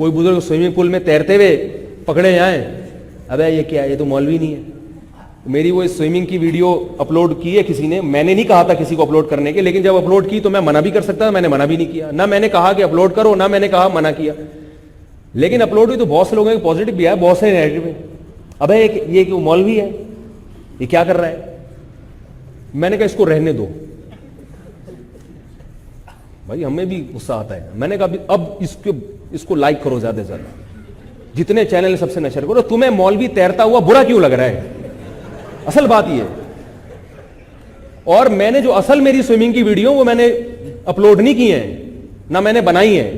कोई बुजुर्ग swimming pool में तैरते हुए पकड़े जाए, अबे ये क्या है, ये तो मौलवी नहीं है। मेरी वो स्विमिंग की वीडियो अपलोड की है किसी ने, मैंने नहीं कहा था किसी को अपलोड करने के, लेकिन जब अपलोड की तो मैं मना भी कर सकता था, मैंने मना भी नहीं किया, ना मैंने कहा कि अपलोड करो, ना मैंने कहा मना किया। लेकिन अपलोड हुई तो बहुत से लोगों के पॉजिटिव भी आया, बहुत से नेगेटिव है। अबे ये क्यों मौलवी है, ये क्या कर रहा है? मैंने कहा इसको रहने दो भाई, हमें भी गुस्सा आता है। मैंने कहा अब इसको लाइक करो ज्यादा से ज्यादा, जितने चैनल सबसे नशर करो। तुम्हें मौलवी तैरता हुआ बुरा क्यों लग रहा है, असल बात ये। और मैंने जो असल मेरी स्विमिंग की वीडियो वो मैंने अपलोड नहीं की है, ना मैंने बनाई है।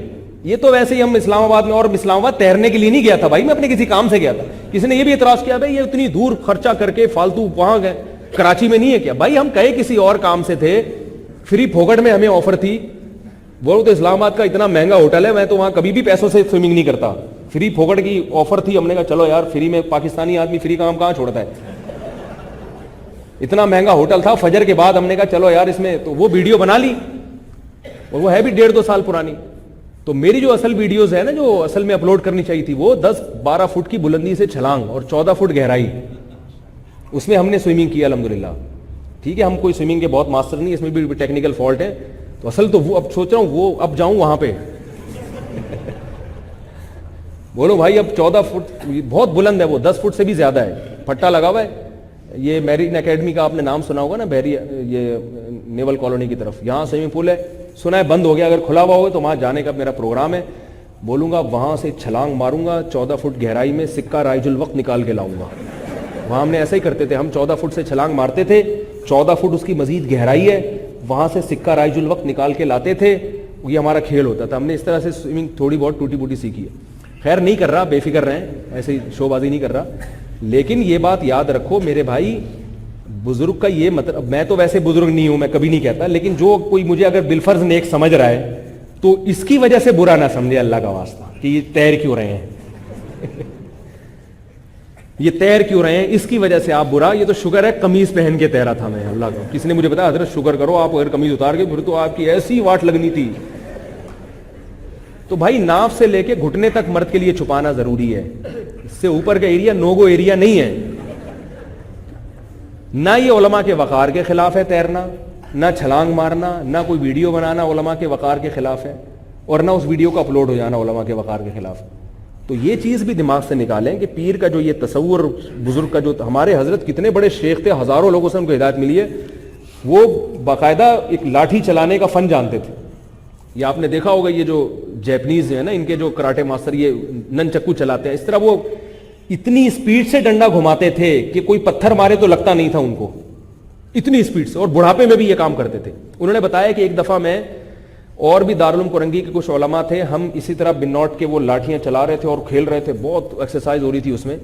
ये तो वैसे ही हम इस्लामाबाद में, और इस्लामाबाद तैरने के लिए नहीं गया था भाई, मैं अपने किसी काम से गया था। किसी ने ये भी इतराज किया भाई ये इतनी दूर खर्चा करके फालतू वहां गए, कराची में नहीं है क्या? भाई हम कहे किसी और काम से थे, फ्री फोकट में हमें ऑफर थी। वो तो इस्लामाबाद का इतना महंगा होटल है, मैं तो वहां कभी भी पैसों से स्विमिंग नहीं करता, फ्री फोकट की ऑफर थी। हमने कहा चलो यार, फ्री में पाकिस्तानी आदमी फ्री काम कहां छोड़ता है। इतना महंगा होटल था, फजर के बाद हमने कहा चलो यार इसमें, तो वो वीडियो बना ली, और वो है भी 1.5-2 साल पुरानी। तो मेरी जो असल वीडियोस है ना, जो असल में अपलोड करनी चाहिए थी, वो 10-12 फुट की बुलंदी से छलांग और 14 फुट गहराई, उसमें हमने स्विमिंग की अल्हम्दुलिल्लाह। ठीक है, हम कोई स्विमिंग के बहुत मास्टर नहीं, इसमें भी टेक्निकल फॉल्ट है। तो असल तो वो अब सोच रहा हूं, वो अब जाऊं वहां पे बोलो भाई अब 14 फुट बहुत बुलंद है, वो 10 फुट से भी ज्यादा है, फट्टा लगा हुआ है। ये मैरीन एकेडमी का आपने नाम सुना होगा ना, बहरी, ये नेवल कॉलोनी की तरफ, यहाँ स्विमिंग पूल है, सुना है बंद हो गया, अगर खुला हुआ होगा तो वहां जाने का मेरा प्रोग्राम है। बोलूंगा वहां से छलांग मारूंगा, 14 फुट गहराई में सिक्का राइजुल वक्त निकाल के लाऊंगा। वहां हमने ऐसा ही करते थे, हम 14 फुट से छलांग मारते थे, 14 फुट उसकी मजीद गहराई है, वहां से सिक्का राइजुल वक्त निकाल के लाते थे। ये हमारा खेल होता था, हमने इस तरह से स्विमिंग थोड़ी बहुत टूटी फूटी सीखी है। खैर नहीं कर रहा, बेफिक्र रहें, ऐसे ही शोबाजी नहीं कर रहा। लेकिन ये बात याद रखो मेरे भाई, बुजुर्ग का ये मतलब, मैं तो वैसे बुजुर्ग नहीं हूं, मैं कभी नहीं कहता, लेकिन जो कोई मुझे अगर बिलफर्ज नेक समझ रहा है तो इसकी वजह से बुरा ना समझे, अल्लाह का वास्ता, कि ये तैर क्यों रहे हैं ये तैर क्यों रहे हैं, इसकी वजह से आप बुरा। ये तो शुगर है कमीज पहन के तैरा था मैं, अल्लाह का। किसी ने मुझे बताया हजरत शुगर करो, आप अगर कमीज उतार के, फिर तो आपकी ऐसी वाट लगनी थी। तो भाई नाव से लेके घुटने तक मर्द के लिए छुपाना जरूरी है, इससे ऊपर का एरिया नोगो एरिया नहीं है। ना ये उलमा के वकार के खिलाफ है तैरना, ना छलांग मारना, ना कोई वीडियो बनाना उलमा के वकार के खिलाफ है, और ना उस वीडियो का अपलोड हो जाना उलमा के वकार के खिलाफ। तो ये चीज भी दिमाग से निकालें कि पीर का जो ये तसव्वुर, बुजुर्ग का जो, हमारे हजरत कितने बड़े शेख थे, हजारों लोगों से उनको हिदायत मिली है, वो बाकायदा एक लाठी चलाने का फन जानते थे। ये आपने देखा होगा, ये जो जैपनीज है ना, इनके जो कराटे मास्टर ये ननचक्कू चलाते हैं, इस तरह वो इतनी स्पीड से डंडा घुमाते थे कि कोई पत्थर मारे तो लगता नहीं था उनको, इतनी स्पीड से, और बुढ़ापे में भी ये काम करते थे। उन्होंने बताया कि एक दफा मैं और भी दारुल कोरंगी के कुछ उलमा थे, हम इसी तरह बिन्नौट के वो लाठियां चला रहे थे और खेल रहे थे, बहुत एक्सरसाइज हो रही थी उसमें।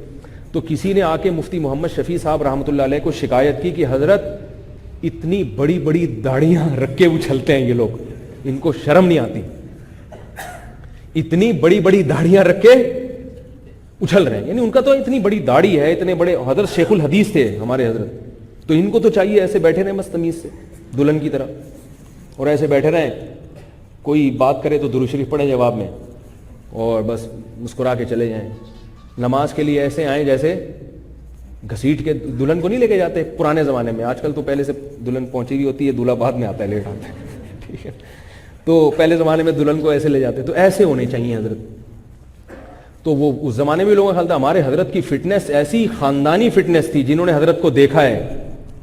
तो किसी ने आके मुफ्ती मोहम्मद शफी साहब रहमतुल्लाह अलैह को शिकायत की कि हजरत इतनी बड़ी बड़ी दाढ़ियां रख के उछलते हैं ये लोग, इनको शर्म नहीं आती, इतनी बड़ी बड़ी दाढ़ियां रख के उछल रहे हैं। यानी उनका तो इतनी बड़ी दाढ़ी है, इतने बड़े हजरत शेखुल हदीस थे हमारे हजरत, तो इनको तो चाहिए ऐसे बैठे रहे मस्त तमीज से दुल्हन की तरह, और ऐसे बैठे रहे, कोई बात करे तो दुरूद शरीफ पढ़े जवाब में, और बस मुस्कुरा के चले जाएं। नमाज के लिए ऐसे आए जैसे घसीट के दुल्हन को नहीं लेके जाते पुराने जमाने में, आजकल तो पहले से दुल्हन पहुंची हुई होती है, दूल्हा बाद में आता है, लेट आता है ठीक है। तो पहले जमाने में दुल्हन को ऐसे ले जाते, तो ऐसे होने चाहिए हजरत। तो वो उस जमाने में लोगों का ख्याल था, हमारे हजरत की फिटनेस ऐसी खानदानी फिटनेस थी, जिन्होंने हजरत को देखा है,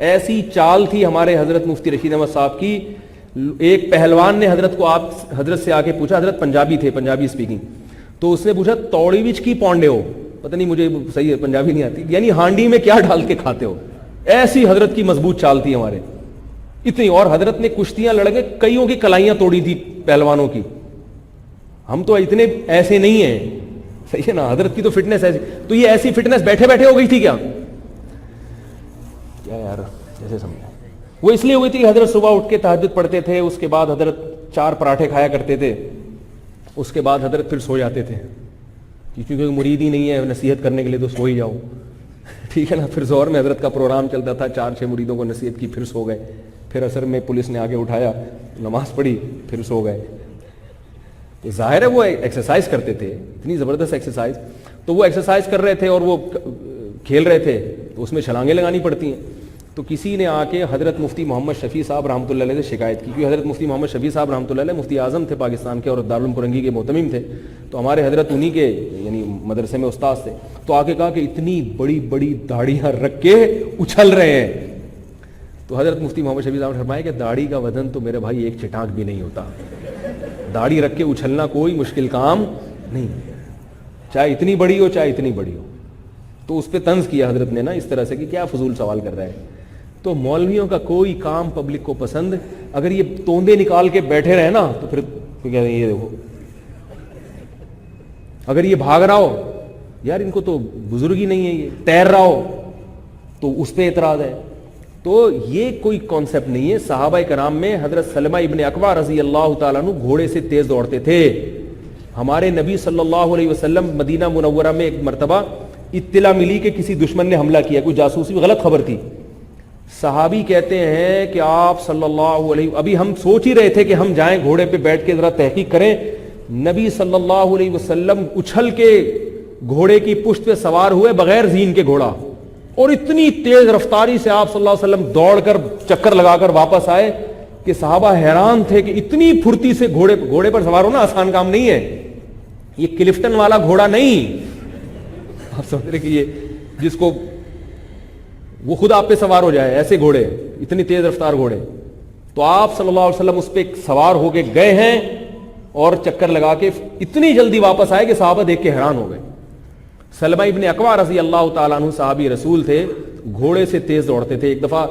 ऐसी चाल थी हमारे हजरत मुफ्ती रशीद अहमद साहब की। एक पहलवान ने हजरत को, आप हजरत से आके पूछा, हजरत पंजाबी थे, पंजाबी स्पीकिंग, तो उसने पूछा तौड़ी विच की पौंडे हो, पता नहीं मुझे सही है पंजाबी नहीं आती, यानी हांडी में क्या डाल के खाते हो। ऐसी हजरत की मजबूत चाल थी हमारे, इतनी। और हजरत ने कुश्तियां लड़ के कईयों की कलाइयां तोड़ी थी पहलवानों की। हम तो इतने ऐसे नहीं हैं, सही है ना, हजरत की तो फिटनेस ऐसी। तो ये ऐसी फिटनेस बैठे बैठे हो गई थी क्या यार, जैसे समझा वो इसलिए हुई थी, हजरत सुबह उठ के तहज्जुद पढ़ते थे, उसके बाद हजरत 4 पराठे खाया करते थे, उसके बाद हजरत फिर सो जाते थे, क्योंकि मुरीद ही नहीं है नसीहत करने के लिए, तो सो ही जाओ ठीक है ना। फिर जोहर में हजरत का प्रोग्राम चलता था, 4-6 मुरीदों को नसीहत की, फिर सो गए। फिर असर में पुलिस ने आके उठाया, नमाज पढ़ी, फिर सो गए। ظاہر ہے وہ ایکسرسائز کرتے تھے, اتنی زبردست ایکسرسائز, تو وہ ایکسرسائز کر رہے تھے اور وہ کھیل رہے تھے, تو اس میں چھلانگیں لگانی پڑتی ہیں. تو کسی نے آ کے حضرت مفتی محمد شفیع صاحب رحمۃ اللہ علیہ سے شکایت کی, کیونکہ حضرت مفتی محمد شفیع صاحب رحمۃ اللہ علیہ مفتی اعظم تھے پاکستان کے اور دارالعلوم فرنگی کے محتمم تھے, تو ہمارے حضرت انہی کے یعنی مدرسے میں استاد تھے. تو آ کے کہا کہ اتنی بڑی بڑی داڑیاں رکھ کے اچھل رہے ہیں. تو حضرت مفتی محمد شفیع صاحب نے فرمایا کہ داڑھی کا وزن تو میرے بھائی ایک چٹانک بھی نہیں ہوتا, داڑھی رکھ کے اچھلنا کوئی مشکل کام نہیں, چاہے اتنی بڑی ہو چاہے اتنی بڑی ہو. تو اس پہ طنز کیا حضرت نے نا اس طرح سے کہ کیا فضول سوال کر رہا ہے. تو مولویوں کا کوئی کام پبلک کو پسند, اگر یہ توندے نکال کے بیٹھے رہے نا تو پھر کہتے ہیں یہ دیکھو, اگر یہ بھاگ رہا ہو یار ان کو تو بزرگی نہیں ہے, یہ تیر رہا ہو تو اس پہ اعتراض ہے. تو یہ کوئی کانسیپٹ نہیں ہے. صحابہ کرام میں حضرت سلمہ ابن اکوع رضی اللہ تعالیٰ عنہ گھوڑے سے تیز دوڑتے تھے. ہمارے نبی صلی اللہ علیہ وسلم مدینہ منورہ میں ایک مرتبہ اطلاع ملی کہ کسی دشمن نے حملہ کیا, کوئی جاسوسی غلط خبر تھی. صحابی کہتے ہیں کہ آپ صلی اللہ علیہ, ابھی ہم سوچ ہی رہے تھے کہ ہم جائیں گھوڑے پہ بیٹھ کے ذرا تحقیق کریں, نبی صلی اللہ علیہ وسلم اچھل کے گھوڑے کی پشت پہ سوار ہوئے بغیر زین کے گھوڑا, اور اتنی تیز رفتاری سے آپ صلی اللہ علیہ وسلم دوڑ کر چکر لگا کر واپس آئے کہ صحابہ حیران تھے کہ اتنی پھرتی سے گھوڑے پر سوار ہونا آسان کام نہیں ہے. یہ کلفٹن والا گھوڑا نہیں, آپ سمجھ رہے کہ یہ جس کو وہ خود آپ پہ سوار ہو جائے, ایسے گھوڑے, اتنی تیز رفتار گھوڑے. تو آپ صلی اللہ علیہ وسلم اس پہ سوار ہو کے گئے ہیں اور چکر لگا کے اتنی جلدی واپس آئے کہ صحابہ دیکھ کے حیران ہو گئے. سلمہ ابن اکوع رضی اللہ تعالیٰ عنہ صحابی رسول تھے, گھوڑے سے تیز دوڑتے تھے. ایک دفعہ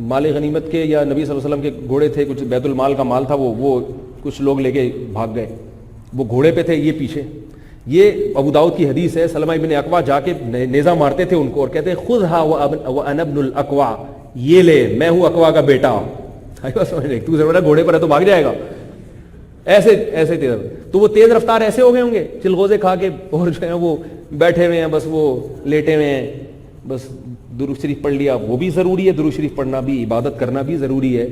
مال غنیمت کے یا نبی صلی اللہ علیہ وسلم کے گھوڑے تھے, کچھ بیت المال کا مال تھا, وہ کچھ لوگ لے کے بھاگ گئے, وہ گھوڑے پہ تھے, یہ پیچھے. یہ ابو داؤد کی حدیث ہے, سلمہ ابن اکوع جا کے نیزہ مارتے تھے ان کو اور کہتے ہیں خذھا وانا ابن الاکوع, یہ لے میں ہوں اکوع کا بیٹا. تو ضرور گھوڑے پر ہے تو بھاگ جائے گا, ایسے تیز. تو وہ تیز رفتار ایسے ہو گئے ہوں گے چلغوزے کھا کے, اور جو ہے وہ بیٹھے ہوئے ہیں, بس وہ لیٹے ہوئے ہیں, بس درود شریف پڑھ لیا. وہ بھی ضروری ہے, درود شریف پڑھنا بھی, عبادت کرنا بھی ضروری ہے.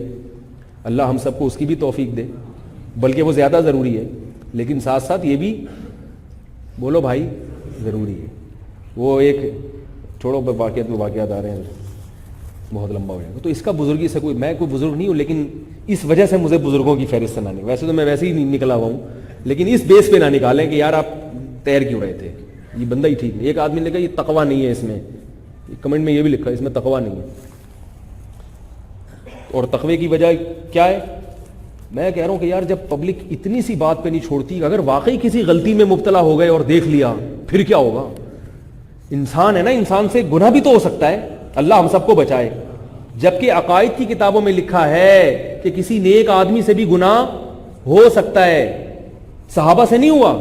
اللہ ہم سب کو اس کی بھی توفیق دے, بلکہ وہ زیادہ ضروری ہے, لیکن ساتھ ساتھ یہ بھی بولو بھائی ضروری ہے. وہ ایک چھوڑو واقعات آ رہے ہیں, بہت لمبا ہو جائے گا. تو اس کا بزرگی سے میں کوئی بزرگ نہیں ہوں, لیکن اس وجہ سے مجھے بزرگوں کی فہرست نہ نہیں. ویسے تو میں ویسے ہی نکلا ہوا ہوں, لیکن اس بیس پہ نہ نکالیں کہ یار آپ تیر کیوں رہے تھے, یہ بندہ ہی ٹھیک نہیں. ایک آدمی نے کہا یہ تقویٰ نہیں ہے اس میں, کمنٹ میں یہ بھی لکھا ہے اس میں تقویٰ نہیں ہے. اور تقوی کی وجہ کیا ہے؟ میں کہہ رہا ہوں کہ یار جب پبلک اتنی سی بات پہ نہیں چھوڑتی, اگر واقعی کسی غلطی میں مبتلا ہو گئے اور دیکھ لیا پھر کیا ہوگا؟ انسان ہے نا, انسان سے گناہ بھی تو ہو سکتا ہے, اللہ ہم سب کو بچائے. جبکہ عقائد کی کتابوں میں لکھا ہے کہ کسی نیک آدمی سے بھی گناہ ہو سکتا ہے. صحابہ سے نہیں ہوا,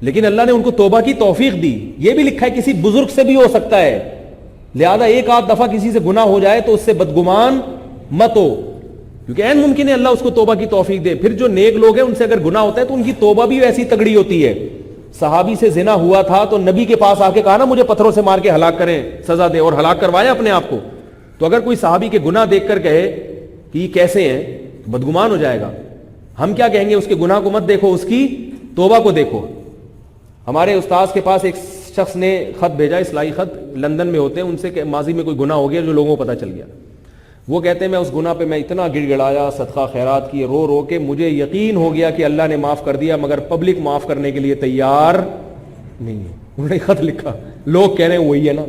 لیکن اللہ نے ان کو توبہ کی توفیق دی. یہ بھی لکھا ہے کسی بزرگ سے بھی ہو سکتا ہے. لہذا ایک آدھ دفعہ کسی سے گناہ ہو جائے تو اس سے بدگمان مت ہو, کیونکہ این ممکن ہے اللہ اس کو توبہ کی توفیق دے. پھر جو نیک لوگ ہیں ان سے اگر گناہ ہوتا ہے تو ان کی توبہ بھی ایسی تگڑی ہوتی ہے. صحابی سے زنا ہوا تھا تو نبی کے پاس آ کے کہا نا مجھے پتھروں سے مار کے ہلاک کریں, سزا دے, اور ہلاک کروایا اپنے آپ کو. تو اگر کوئی صحابی کے گناہ دیکھ کر کہے کہ یہ کیسے ہیں, بدگمان ہو جائے گا. ہم کیا کہیں گے, اس کے گناہ کو مت دیکھو, اس کی توبہ کو دیکھو. ہمارے استاذ کے پاس ایک شخص نے خط بھیجا, اصلاحی خط, لندن میں ہوتے ہیں, ان سے کہ ماضی میں کوئی گناہ ہو گیا جو لوگوں کو پتہ چل گیا. وہ کہتے ہیں میں اس گناہ پہ میں اتنا گڑ گڑایا, صدقہ خیرات کی, رو رو کے مجھے یقین ہو گیا کہ اللہ نے معاف کر دیا, مگر پبلک معاف کرنے کے لیے تیار نہیں ہے. انہوں نے خط لکھا, لوگ کہہ رہے ہیں وہی ہے نا,